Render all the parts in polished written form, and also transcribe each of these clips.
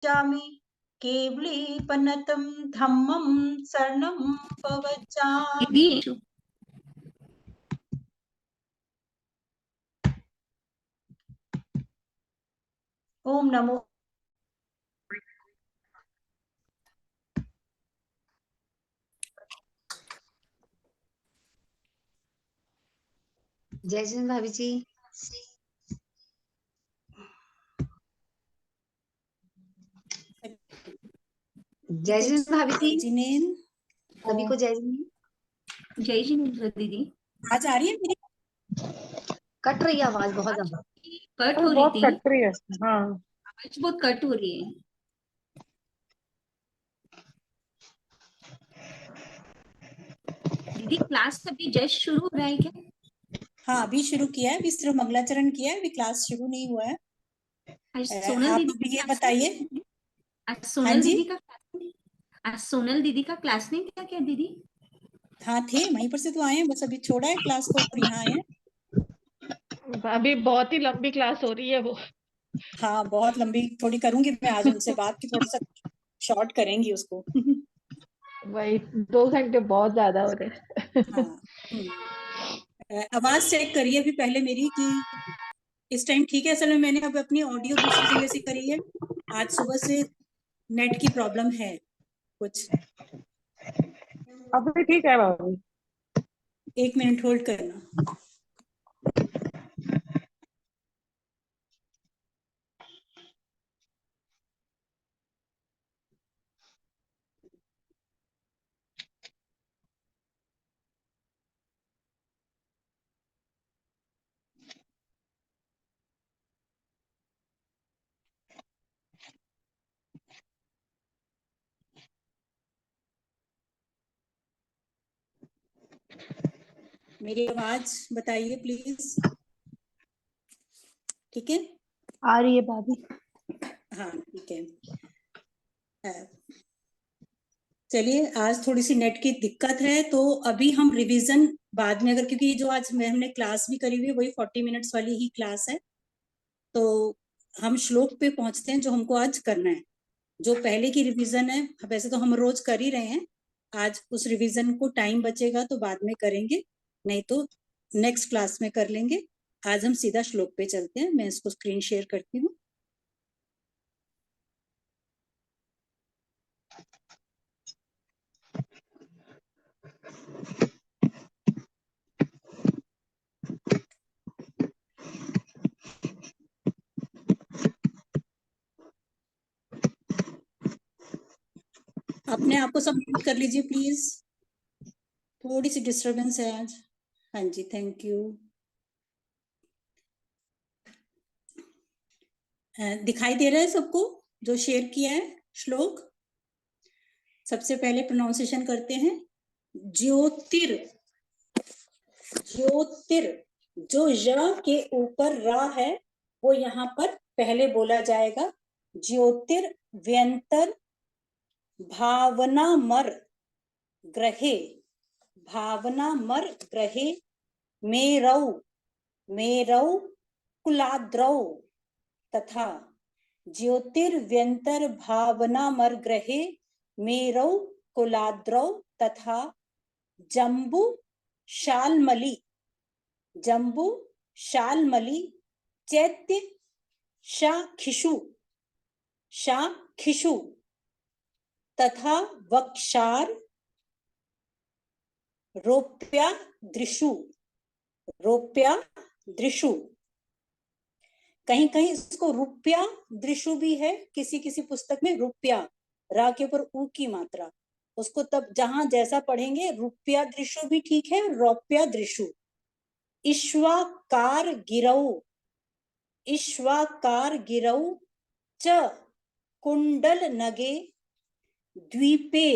प्रवक्ष्यामि केवलीपनतं धम्मं शरणं प्रवक्ष्यामि। ओम नमो जय जैन भाभी जी। जय जैन भाभी जी। सभी को जय जैन। जय जिनेन्द्र दीदी। आज आ रही है मेरी? कट रही है आवाज बहुत ज्यादा। कट हो रही थी। कट रही है। हाँ, आवाज बहुत कट हो रही है। दीदी क्लास अभी जस्ट शुरू हो रहा है क्या? हाँ, अभी शुरू किया है, अभी सिर्फ मंगलाचरण किया है, अभी क्लास शुरू नहीं हुआ है। आज सोनल आप दीदी ये बताइए। आज हाँ सोनल जी, दीदी का आज सोनल दीदी का क्लास नहीं था क्या दीदी? हाँ थे, वहीं पर से तो आए हैं, बस अभी छोड़ा है क्लास को और यहाँ आए हैं। अभी बहुत ही लंबी क्लास हो रही है वो। हाँ, बहुत लंबी थोड़ी करूंगी मैं आज उनसे बात की, थोड़ा सा शॉर्ट करेंगी उसको। वही 2 घंटे बहुत ज्यादा हो रहे हैं। हाँ, आवाज चेक करिए अभी पहले मेरी कि इस टाइम ठीक है। असल में मैंने अब अपनी ऑडियो दूसरी जगह से करी है, आज सुबह से नेट की प्रॉब्लम है कुछ। अभी ठीक है भाभी। 1 मिनट होल्ड करना। मेरी आवाज बताइए प्लीज। ठीक है, आ रही है भाभी। हाँ ठीक है। चलिए, आज थोड़ी सी नेट की दिक्कत है तो अभी हम रिवीजन बाद में, अगर क्योंकि जो आज हमने क्लास भी करी हुई है वही 40 मिनट्स वाली ही क्लास है, तो हम श्लोक पे पहुंचते हैं जो हमको आज करना है। जो पहले की रिवीजन है, वैसे तो हम रोज कर ही रहे हैं, आज उस रिवीजन को टाइम बचेगा तो बाद में करेंगे, नहीं तो नेक्स्ट क्लास में कर लेंगे। आज हम सीधा श्लोक पे चलते हैं। मैं इसको स्क्रीन शेयर करती हूँ। अपने आप को सब म्यूट कर लीजिए प्लीज, थोड़ी सी डिस्टरबेंस है आज। हाँ जी, थैंक यू। दिखाई दे रहा है सबको जो शेयर किया है श्लोक? सबसे पहले प्रोनाउंसिएशन करते हैं। ज्योतिर, ज्योतिर, जो य के ऊपर रा है वो यहाँ पर पहले बोला जाएगा। ज्योतिर व्यंतर भावना मर ग्रहे, भावना मर ग्रहे मेरौ, मेरौ कुलाद्रौ तथा ज्योतिर्व्यंतर भावना मर ग्रहे मेरौ कुलाद्रौ तथा जम्बू शालमली, जम्बू शालमली चैत्य शाखिषु, शाखिषु तथा वक्षार रोप्या दृशु, रोप्या दृशु। कहीं कहीं इसको रुपया दृशु भी है, किसी किसी पुस्तक में रुपया, रा के ऊपर ऊ की मात्रा, उसको तब जहां जैसा पढ़ेंगे रुपया दृशु भी ठीक है, रौप्या दृशु। ईश्वाकार गिरौ, ईश्वाकार गिरौ च कुंडल नगे द्वीपे,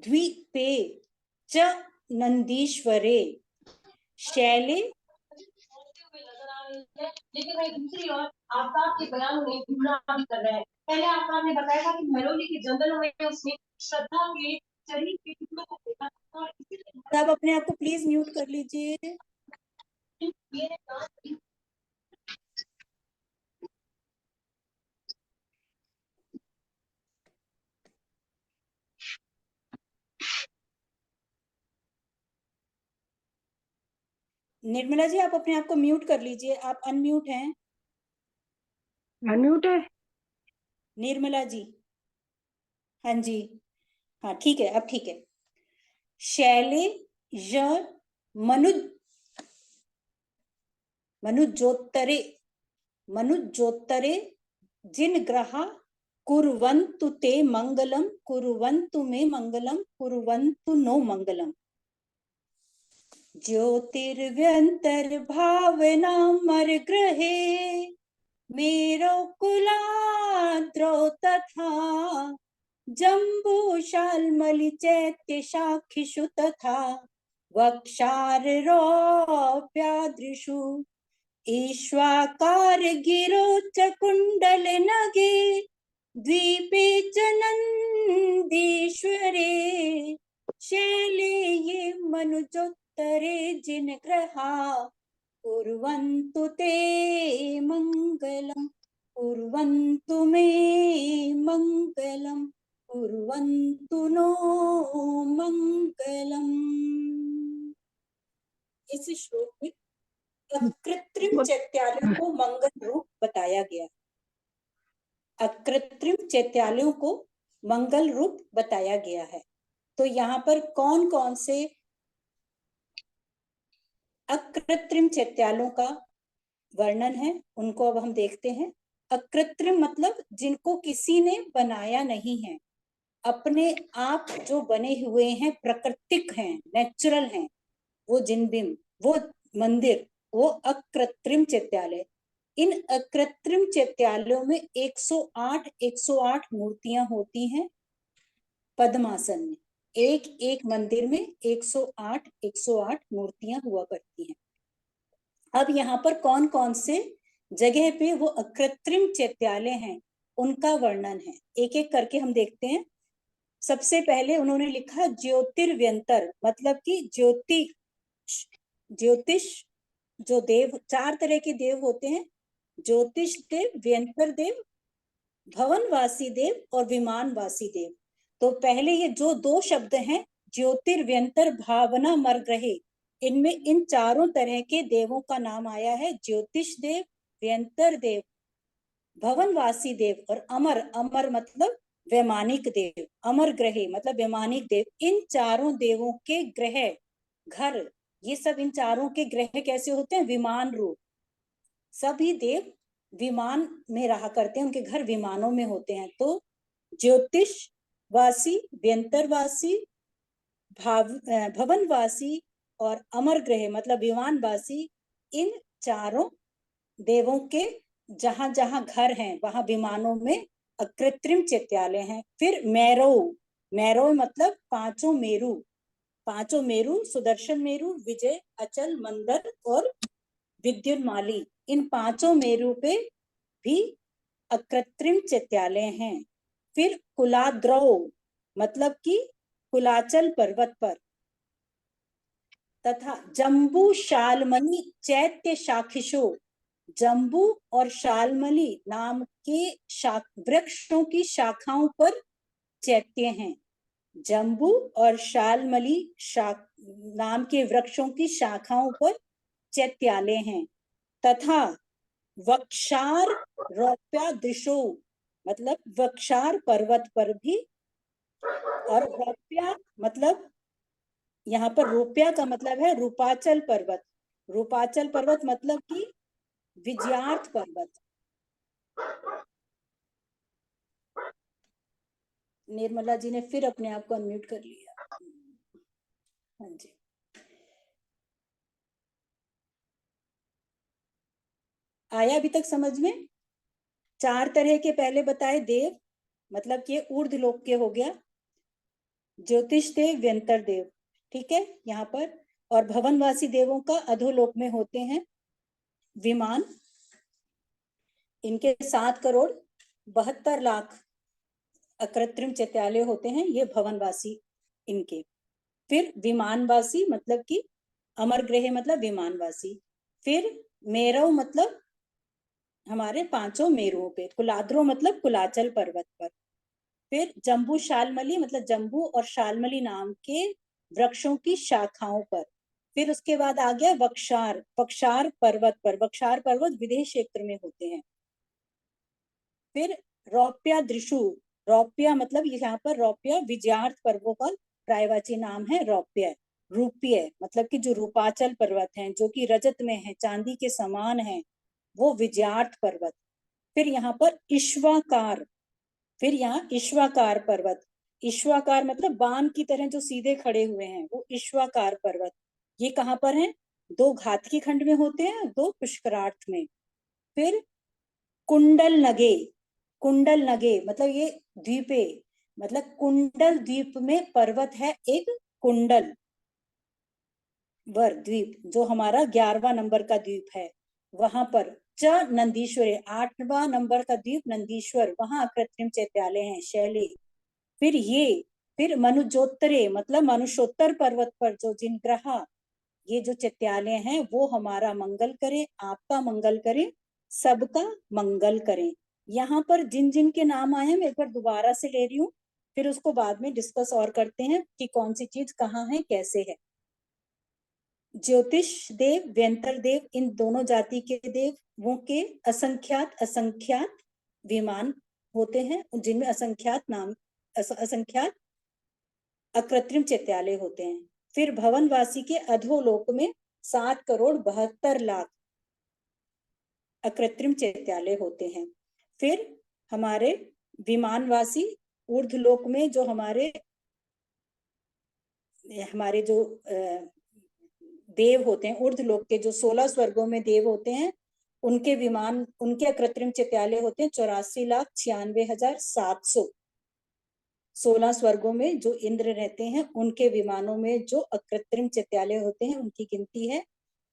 द्वीपे च नंदीश्वरे शैले। लेकिन भाई दूसरी ओर आफ्ताब के बयान में गुमराह भी कर रहा है। पहले आफ्ताब ने बताया था कि महरौली के जंगलों में उसने श्रद्धा के शरीर के टुकड़ों को देखा था। आप अपने आप को प्लीज म्यूट कर लीजिए। निर्मला जी, आप अपने आप को म्यूट कर लीजिए, आप अनम्यूट हैं। अनम्यूट है। निर्मला जी, हाँ जी, हाँ ठीक है, अब ठीक है। शैले य मनुजोत्तरे मनुजोत्तरे जिन ग्रहा कुर्वन्तु ते मंगलम, कुर्वन्तु मे मंगलम, कुर्वन्तु नो मंगलम। ज्योतिर्व्यन्तर्भावनामर ग्रहे मेरो कुलाद्रौ तथा जम्बूशाल्मलि चैत्यशाखिषु तथा वक्षाररोप्यादृषु ईश्वाकार गिरो च कुण्डल नगे द्वीपे च नन्दीश्वरे शैले ये मनुजोत्तरे जिन ग्रहा कुर्वन्तु ते मंगलम, कुर्वन्तु मे मंगलम, कुर्वन्तु नो मंगलम। इस श्लोक में अकृत्रिम चैत्यालयों को मंगल रूप बताया गया। अकृत्रिम चैत्यालयों को मंगल रूप बताया गया है। तो यहाँ पर कौन कौन से अकृत्रिम चैत्यालयों का वर्णन है, उनको अब हम देखते हैं। अकृत्रिम मतलब जिनको किसी ने बनाया नहीं है, अपने आप जो बने हुए हैं, प्राकृतिक हैं, नेचुरल हैं, वो जिनबिंब, वो मंदिर, वो अकृत्रिम चैत्यालय। इन अकृत्रिम चैत्यालयों में 108 मूर्तियां होती हैं पद्मासन में। एक एक मंदिर में 108 मूर्तियां हुआ करती हैं। अब यहाँ पर कौन कौन से जगह पे वो अकृत्रिम चैत्यालय हैं, उनका वर्णन है। एक एक करके हम देखते हैं। सबसे पहले उन्होंने लिखा ज्योतिर्व्यंतर, मतलब कि ज्योतिष जो देव, 4 तरह के देव होते हैं, ज्योतिष देव, व्यंतर देव, भवनवासी देव और विमानवासी देव। तो पहले ये जो 2 शब्द हैं, ज्योतिर्व्यंतर भावना मर्ग्रहे, इनमें इन चारों तरह के देवों का नाम आया है। ज्योतिष देव, व्यंतर देव, भवनवासी देव और अमर, अमर मतलब वैमानिक देव, अमर ग्रहे मतलब वैमानिक देव। इन चारों देवों के ग्रह, घर, ये सब इन चारों के ग्रह कैसे होते हैं? विमान रूप। सभी देव विमान में रहा करते हैं, उनके घर विमानों में होते हैं। तो ज्योतिषवासी, व्यंतरवासी, भवनवासी और अमर ग्रह मतलब विमानवासी, इन चारों देवों के जहां जहां घर हैं, वहां विमानों में अकृत्रिम चैत्यालय हैं। फिर मैरो, मैरो मतलब 5 मेरु, 5 मेरु, सुदर्शन मेरु, विजय, अचल, मंदर और विद्युन्माली, इन 5 मेरु पे भी अकृत्रिम चैत्यालय हैं। फिर कुलाद्रौ मतलब कि कुलाचल पर्वत पर, तथा जम्बू शालमली चैत्य शाखिशो, जम्बू और शालमली नाम के वृक्षों की शाखाओं पर चैत्य हैं। जम्बू और शालमली नाम के वृक्षों की शाखाओं पर चैत्यालय हैं। तथा वक्षार रौप्यादृशो मतलब वक्षार पर्वत पर भी, और रौप्या मतलब यहाँ पर रूप्या का मतलब है रूपाचल पर्वत, रूपाचल पर्वत मतलब कि विजयार्थ पर्वत। निर्मला जी ने फिर अपने आप को अनम्यूट कर लिया। हाँ जी, आया अभी तक समझ में? 4 तरह के पहले बताए देव, मतलब कि ऊर्ध्व लोक के हो गया, ज्योतिष देव, व्यंतर देव, ठीक है यहाँ पर। और भवनवासी देवों का अधोलोक में होते हैं विमान, इनके 7,72,00,000 अकृत्रिम चैत्यालय होते हैं, ये भवनवासी इनके। फिर विमानवासी मतलब कि अमर ग्रह मतलब विमानवासी। फिर मेरव मतलब हमारे 5 मेरुओं पे, कुलाद्रो मतलब कुलाचल पर्वत पर। फिर जम्बू शालमली मतलब जम्बू और शालमली नाम के वृक्षों की शाखाओं पर। फिर उसके बाद आ गया वक्षार, वक्षार पर्वत पर, वक्षार पर्वत विदेश क्षेत्र में होते हैं। फिर रौप्या दृशु, रौप्या मतलब यहाँ पर रौप्या विजयार्थ पर्वों का प्रायवाची नाम है रौप्य। रूपीय मतलब कि जो रूपाचल पर्वत हैं, जो कि रजत में है, चांदी के समान है, वो विजयार्थ पर्वत। फिर यहाँ पर ईश्वाकार, फिर यहाँ ईश्वाकार पर्वत, ईश्वाकार मतलब बाण की तरह जो सीधे खड़े हुए हैं, वो ईश्वाकार पर्वत। ये कहाँ पर है? 2 घातकी खंड में होते हैं, 2 पुष्करार्थ में। फिर कुंडल नगे, कुंडल नगे मतलब ये द्वीपे, मतलब कुंडल द्वीप में पर्वत है एक कुंडल वर द्वीप, जो हमारा 11वां नंबर का द्वीप है। वहां पर च नंदीश्वर, 8वां नंबर का द्वीप नंदीश्वर, वहां कृत्रिम चैत्यालय है, शैली। फिर मनुजोत्तरे मतलब मनुष्योत्तर पर्वत पर जो जिनग्रहा, ये जो चैत्यालय हैं वो हमारा मंगल करे, आपका मंगल करे, सबका मंगल करें। यहाँ पर जिन जिन के नाम आए हैं मैं एक बार दोबारा से ले रही हूँ, फिर उसको बाद में डिस्कस और करते हैं कि कौन सी चीज कहाँ है, कैसे है। ज्योतिष देव, व्यंतर देव, इन दोनों जाति के देवों के असंख्यात विमान होते हैं, जिनमें असंख्यात अकृत्रिम चैत्यालय होते हैं। फिर भवनवासी के अधोलोक में 7,72,00,000 अकृत्रिम चैत्यालय होते हैं। फिर हमारे विमानवासी ऊर्ध्वलोक में जो हमारे जो देव होते हैं, ऊर्ध्वलोक के जो 16 स्वर्गों में देव होते हैं, उनके विमान, उनके अकृत्रिम चैत्यालय होते हैं 84,96,700। 16 स्वर्गों में जो इंद्र रहते हैं, उनके विमानों में जो अकृत्रिम चैत्यालय होते हैं, उनकी गिनती है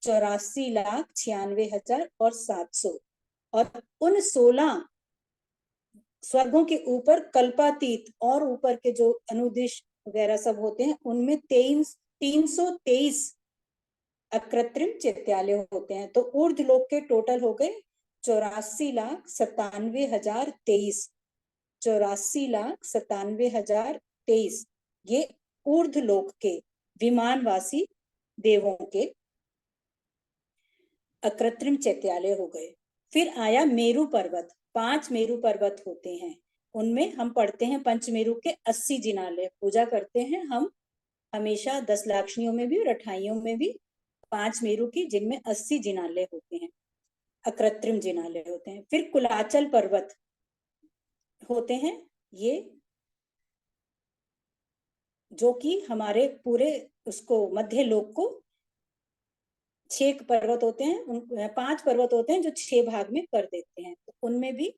84,96,700। और उन 16 स्वर्गों के ऊपर कल्पातीत और ऊपर के जो अनुदिश वगैरह सब होते हैं, उनमें 323 अकृत्रिम चैत्यालय होते हैं। तो ऊर्ध्वलोक के टोटल हो गए 84,97,023, 84,97,023। ये ऊर्ध्वलोक के विमानवासी देवों के अकृत्रिम चैत्यालय हो गए। फिर आया मेरु पर्वत, 5 मेरु पर्वत होते हैं, उनमें हम पढ़ते हैं पंचमेरु के 80 जिनालय, पूजा करते हैं हम हमेशा 10 लाक्षणियों में भी और 28 में भी 5 मेरु की, जिनमें 80 जिनालय होते हैं, अकृत्रिम जिनालय होते हैं। फिर कुलाचल पर्वत होते हैं, ये जो कि हमारे पूरे उसको मध्य लोक को 6 पर्वत होते हैं, 5 पर्वत होते हैं जो 6 भाग में कर देते हैं, तो उनमें भी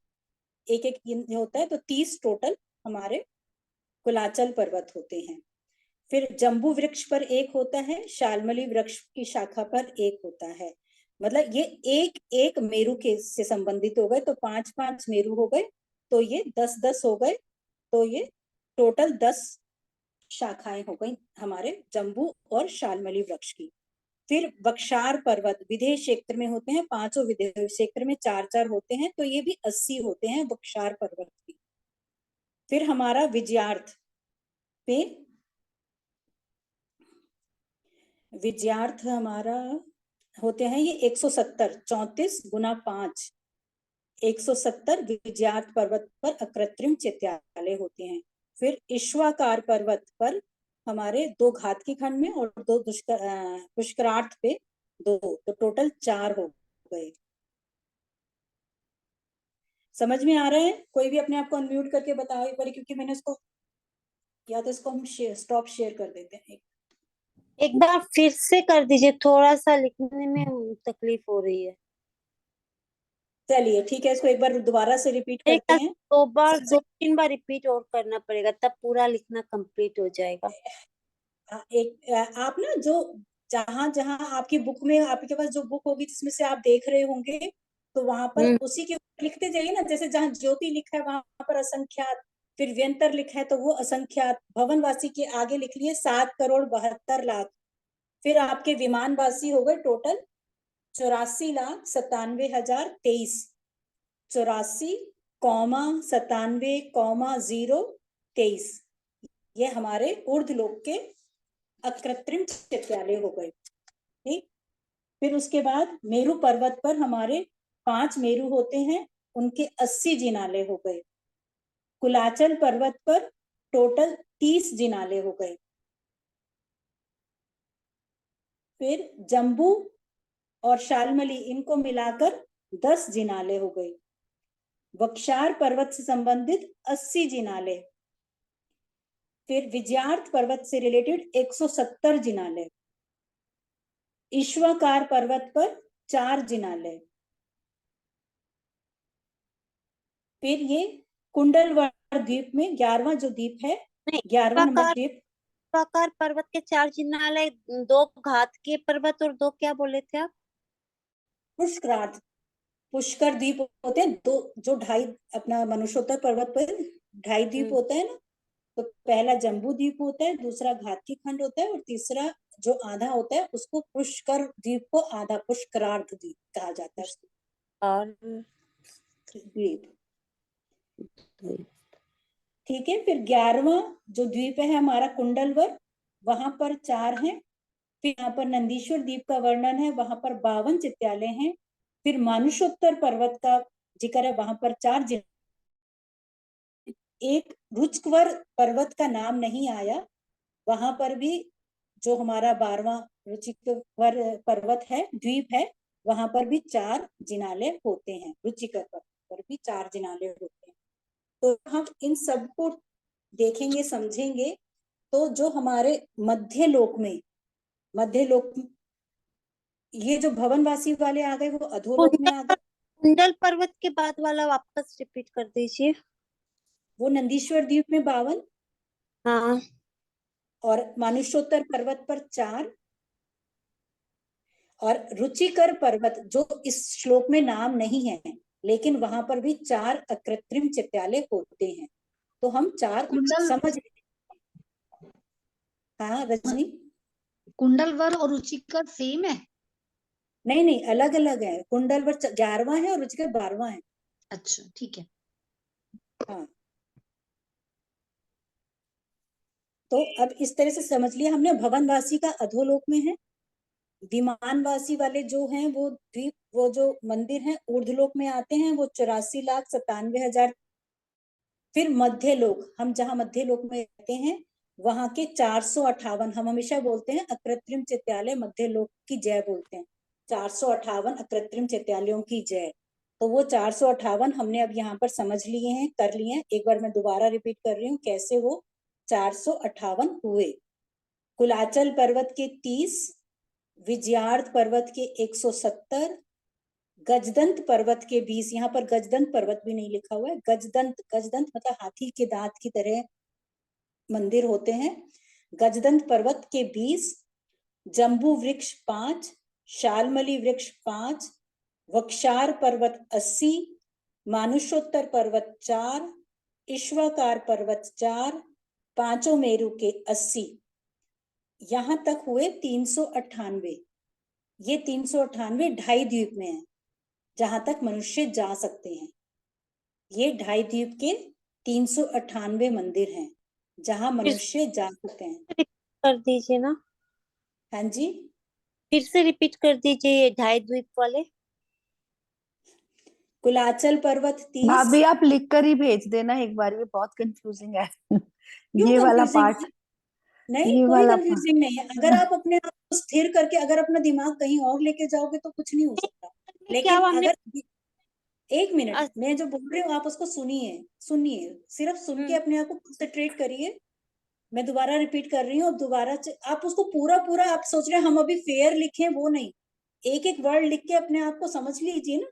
एक एक होता है, तो 30 टोटल हमारे कुलाचल पर्वत होते हैं। फिर जम्बू वृक्ष पर एक होता है, शालमली वृक्ष की शाखा पर एक होता है, मतलब ये एक एक मेरु के से संबंधित हो गए, तो 5-5 मेरु हो गए, तो ये 10-10 हो गए, तो ये टोटल 10 शाखाएं हो गई हमारे जम्बू और शालमली वृक्ष की। फिर वक्षार पर्वत विदेश क्षेत्र में होते हैं, 5 विदेश क्षेत्र में 4-4 होते हैं, तो ये भी 80 होते हैं वक्षार पर्वत की। फिर हमारा विजयार्थ पे, विजयार्थ हमारा होते हैं ये 170, 34 गुना 5, 170 विजयार्थ पर्वत पर अकृत्रिम चैत्यालय होते हैं। फिर ईश्वाकार पर्वत पर हमारे 2 घातकी खंड में और 2 पुष्करार्थ पे 2, तो टोटल 4 हो गए। समझ में आ रहा है? कोई भी अपने आप को अनम्यूट करके बताओ एक बार, क्योंकि मैंने इसको, या तो इसको हम स्टॉप शेयर कर देते हैं। एक बार फिर से कर दीजिए, थोड़ा सा लिखने में तकलीफ हो रही है। चलिए ठीक है, इसको एक बार दोबारा से रिपीट करते हैं। 2-3 बार रिपीट और करना पड़ेगा, तब पूरा लिखना कंप्लीट हो जाएगा। आप ना जो जहां जहां आपकी बुक में, आपके पास जो बुक होगी जिसमें से आप देख रहे होंगे, तो वहां पर उसी के ऊपर लिखते जाइए ना, जैसे जहां ज्योति लिखा है वहां पर असंख्यात, फिर व्यंतर लिखा है तो वो असंख्यात, भवनवासी के आगे लिख लिए 7,72,00,000, फिर आपके विमानवासी हो गए टोटल 84,97,023, 84,97,023, ये हमारे ऊर्ध्वलोक के अकृत्रिम चैत्यालय हो गए। ठीक। फिर उसके बाद मेरू पर्वत पर हमारे 5 मेरू होते हैं, उनके 80 जिनाले हो गए। कुलाचल पर्वत पर टोटल 30 जिनाले हो गए। फिर जम्बू और शालमली इनको मिलाकर 10 जिनाले हो गए। वक्षार पर्वत से संबंधित 80 जिनाले। फिर विजयार्थ पर्वत से रिलेटेड 170 जिनाले। ईश्वाकार पर्वत पर 4 जिनाले। फिर ये कुंडलवर द्वीप में 11वां जो द्वीप है, नहीं, 11वां नंबर द्वीप, ईश्वाकार पर्वत के 4 जिनालय, 2 घात के पर्वत और 2 क्या बोले थे आप? पुष्करार्थ, पुष्कर द्वीप होते हैं दो, जो 2.5 अपना मनुष्योत्तर पर्वत पर 2.5 द्वीप होता है ना, तो पहला जम्बू द्वीप होता है, दूसरा घाती खंड होता है, और तीसरा जो आधा होता है उसको पुष्कर द्वीप को आधा पुष्करार्थ द्वीप कहा जाता है। और द्वीप, ठीक है। फिर 11वां जो द्वीप है हमारा कुंडलवर, वहां पर 4 हैं। फिर यहाँ पर नंदीश्वर द्वीप का वर्णन है, वहां पर 52 चित्यालय हैं। फिर मानुषोत्तर पर्वत का जिक्र है, वहां पर 4 एक रुचकवर पर्वत का नाम नहीं आया, वहां पर भी जो हमारा 12वां रुचिकर पर्वत है, द्वीप है, वहां पर भी 4 जिनाले होते हैं। रुचिकर पर्वत पर भी 4 जिनाले होते हैं। तो हम इन सबको देखेंगे, समझेंगे। तो जो हमारे मध्य लोक में, मध्य लोक, ये जो भवनवासी वाले आ गए वो अधोलोक में आ गए। कुंडल पर्वत के बाद वाला वापस रिपीट कर दीजिए। वो नंदीश्वर द्वीप में 52, हाँ, और मानुषोत्तर पर्वत पर 4, और रुचिकर पर्वत जो इस श्लोक में नाम नहीं है, लेकिन वहां पर भी 4 अकृत्रिम चित्यालय होते हैं। तो हम 4 समझ, हाँ रजनी, कुंडलवर और रुचिकर सेम है? नहीं नहीं, अलग अलग है। कुंडलवर 11वां है और रुचिकर 12वां है। अच्छा ठीक है। हाँ, तो अब इस तरह से समझ लिया हमने। भवनवासी का अधोलोक में है, विमानवासी वाले जो हैं वो द्वीप, वो जो मंदिर हैं ऊर्ध्वलोक में आते हैं, वो 84,97,000। फिर मध्य लोक, हम जहाँ मध्य लोक में रहते हैं वहां के 458, हम हमेशा बोलते हैं अकृत्रिम चित्यालय मध्य लोक की जय बोलते हैं, 458 अकृत्रिम चित्यालयों की जय। तो वो 458 हमने अब यहाँ पर समझ लिए हैं, कर लिए हैं। एक बार मैं दोबारा रिपीट कर रही हूँ कैसे वो 458 हुए। कुलाचल पर्वत के 30, विजयार्थ पर्वत के 170, गजदंत पर्वत के 20, यहाँ पर गजदंत पर्वत भी नहीं लिखा हुआ है, गजदंत, गजदंत मतलब हाथी के दांत की तरह मंदिर होते हैं। गजदंत पर्वत के 20, जम्बू वृक्ष 5, शालमली वृक्ष 5, वक्षार पर्वत 80, मानुषोत्तर पर्वत 4, ईश्वाकार पर्वत 4, पांचों मेरु के 80, यहां तक हुए 398। ये 398 2.5 द्वीप में है, जहां तक मनुष्य जा सकते हैं। ये 2.5 द्वीप के 398 मंदिर हैं जहां मनुष्य जा सकते हैं। रिपीट कर दीजिए ना, हाँ जी, फिर से रिपीट कर दीजिए ये 2.5 द्वीप वाले। कुलाचल पर्वत 30। भाभी आप लिख कर ही भेज देना एक बार, ये बहुत कंफ्यूजिंग है। क्यों ये वाला कंफ्यूजिंग? पार्ट, नहीं, ये कोई वाला कंफ्यूजिंग नहीं है। अगर आप अपने आप को स्थिर करके अगर अपना दिमाग कहीं और लेके जाओगे तो कुछ नहीं हो सकता। क्या लेकिन हमने अगर एक मिनट, मैं जो बोल रही हूँ आप उसको सुनिए, सुनिए, सिर्फ सुन के अपने आप को कंसंट्रेट करिए। मैं दोबारा रिपीट कर रही हूँ, अब दोबारा आप उसको पूरा पूरा, आप सोच रहे हैं हम अभी फेयर लिखें, वो नहीं, एक एक वर्ड लिख के अपने आप को समझ लीजिए ना।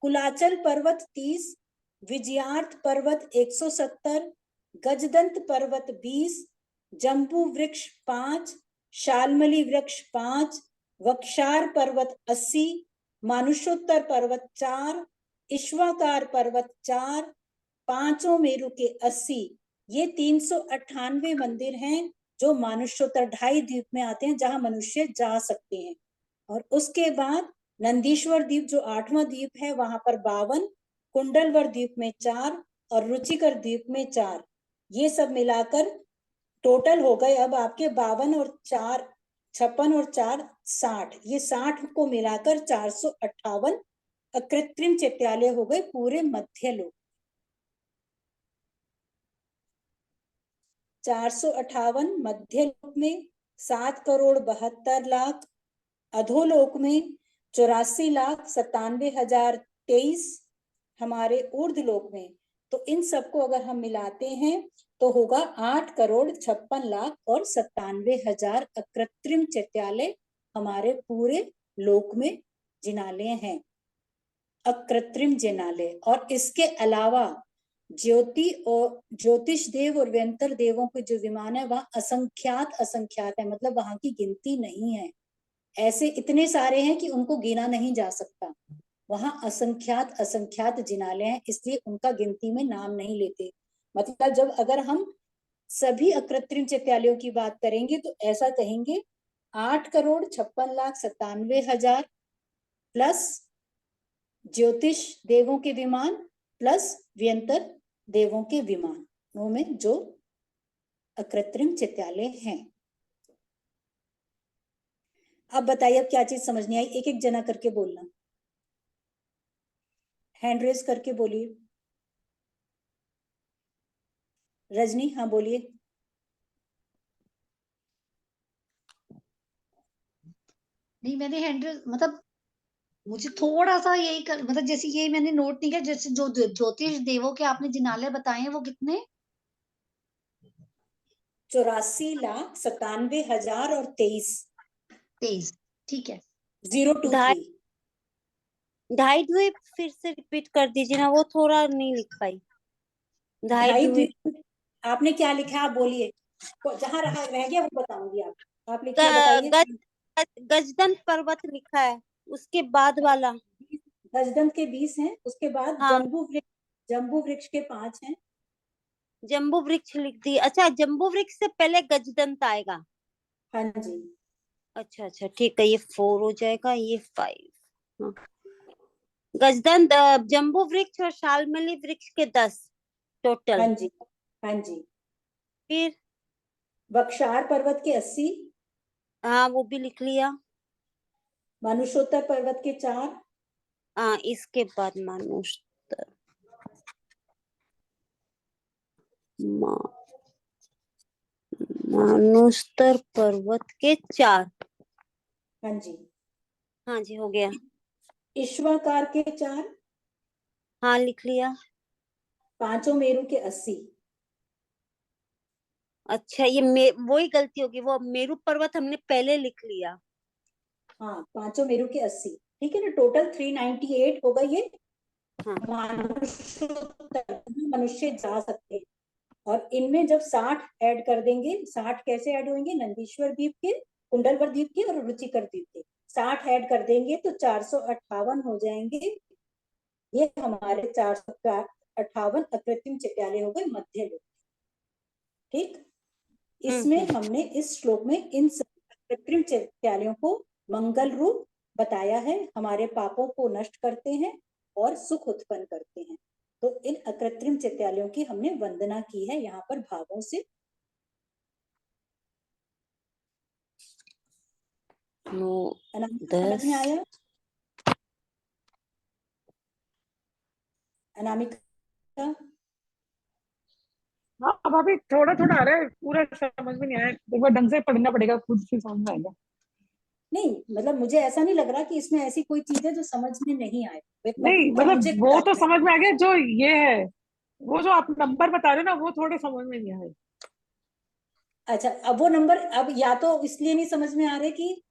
कुलाचल पर्वत 30, विजयार्थ पर्वत 170, गजदंत पर्वत 20, जम्बू वृक्ष 5, शालमली वृक्ष 5, वक्षार पर्वत 80, मानुषोत्तर पर्वत 4, ईश्वाकार पर्वत 4, पांचों मेरु के 80। ये 398 मंदिर हैं जो मानुष्योत्तर 2.5 द्वीप में आते हैं, जहां मनुष्य जा सकते हैं। और उसके बाद नंदीश्वर द्वीप जो 8वां द्वीप है, वहां पर 52, कुंडलवर द्वीप में 4 और रुचिकर द्वीप में 4। ये सब मिलाकर टोटल हो गए अब आपके 52 और 4 56 और 4 60, ये 60 को मिलाकर 458 अकृत्रिम चैत्यालय हो गए पूरे मध्य लोक। 458 मध्य लोक में, 7,72,00,000 अधोलोक में, 84,97,023 हमारे ऊर्ध्वलोक में। तो इन सबको अगर हम मिलाते हैं तो होगा 8,56,00,000 और 97,000 अकृत्रिम चैत्यालय हमारे पूरे लोक में जिनालय हैं, अकृत्रिम जिनालय। और इसके अलावा ज्योति और ज्योतिष देव और व्यंतर देवों के जो विमान है वह असंख्यात है, मतलब वहां की गिनती नहीं है। ऐसे इतने सारे हैं कि उनको गिना नहीं जा सकता। वहां असंख्यात जिनालय हैं, इसलिए उनका गिनती में नाम नहीं लेते। मतलब जब अगर हम सभी अकृत्रिम चैत्यालयों की बात करेंगे तो ऐसा कहेंगे 8,56,97,000 प्लस ज्योतिष देवों के विमान प्लस व्यंतर देवों के विमानों में जो अकृत्रिम चैत्यालय हैं। अब बताइए, अब क्या चीज समझ नहीं आई? एक एक जना करके बोलना, हैंड रेज करके बोलिए। रजनी, हाँ बोलिए। नहीं, मैंने हैंडल मतलब मुझे थोड़ा सा यही मतलब जैसे ये मैंने नोट नहीं किया, जैसे जो ज्योतिष देवों के आपने जिनालय बताए हैं वो कितने? 84,97,000 और 23 ठीक है। 023। ढाई फिर से रिपीट कर दीजिए ना, वो थोड़ा नहीं लिख पाई। ढाई आपने क्या लिखा आप बोलिए, जहां रह गया वो बताऊंगी। आप लिखिए, बताइए। गजदन पर्वत लिखा है, उसके बाद वाला। गजदंत के 20 हैं, उसके बाद हाँ, जम्बू वृक्ष के 5 हैं। जम्बू वृक्ष लिख दी। अच्छा, जम्बू वृक्ष से पहले गजदंत आएगा। हाँ जी। अच्छा ठीक है, ये 4 हो जाएगा, ये 5। हाँ। गजदंत, जम्बू वृक्ष और शालमली वृक्ष के 10 टोटल। हाँ जी, हाँ जी। फिर बक्शार पर्वत के 80। हाँ, वो भी लिख लिया। मानुषोत्तर पर्वत के 4। हाँ, इसके बाद मानुस्तर पर्वत के 4। हाँ जी। हाँ जी, हो गया। ईश्वाकार के 4। हाँ, लिख लिया। पांचों मेरु के 80। अच्छा, ये वही गलती होगी, वो मेरु पर्वत हमने पहले लिख लिया। हाँ, पांचों मेरु के 80, ठीक है ना। टोटल 398 होगा ये। हाँ। मनुष्य जा सकते हैं। और इनमें जब 60 ऐड कर देंगे, 60 कैसे ऐड होंगे? नंदीश्वर द्वीप के, कुंडलवर द्वीप के और रुचिकर द्वीप के 60 ऐड कर देंगे तो 458 हो जाएंगे। ये हमारे 458 अकृत्रिम चैत्यालय हो गए मध्य लोक। ठीक, इसमें हमने इस श्लोक में इन अकृत्रिम चैत्यालयों को मंगल रूप बताया है, हमारे पापों को नष्ट करते हैं और सुख उत्पन्न करते हैं। तो इन अकृत्रिम चैत्यालयों की हमने वंदना की है यहाँ पर भावों से। समझ में आया? अनामिका? हाँ भाभी, थोड़ा थोड़ा आ रहा है, पूरा समझ में नहीं आया। एक बार ढंग से पढ़ना पड़ेगा, खुद से समझ में आएगा। नहीं, मतलब मुझे ऐसा नहीं लग रहा कि इसमें ऐसी कोई चीज है जो समझ में नहीं आए। नहीं मतलब वो तो समझ में आ गया, जो ये है वो जो आप नंबर बता रहे हो ना, वो थोड़े समझ में नहीं आए। अच्छा, अब वो नंबर अब या तो इसलिए नहीं समझ में आ रहे कि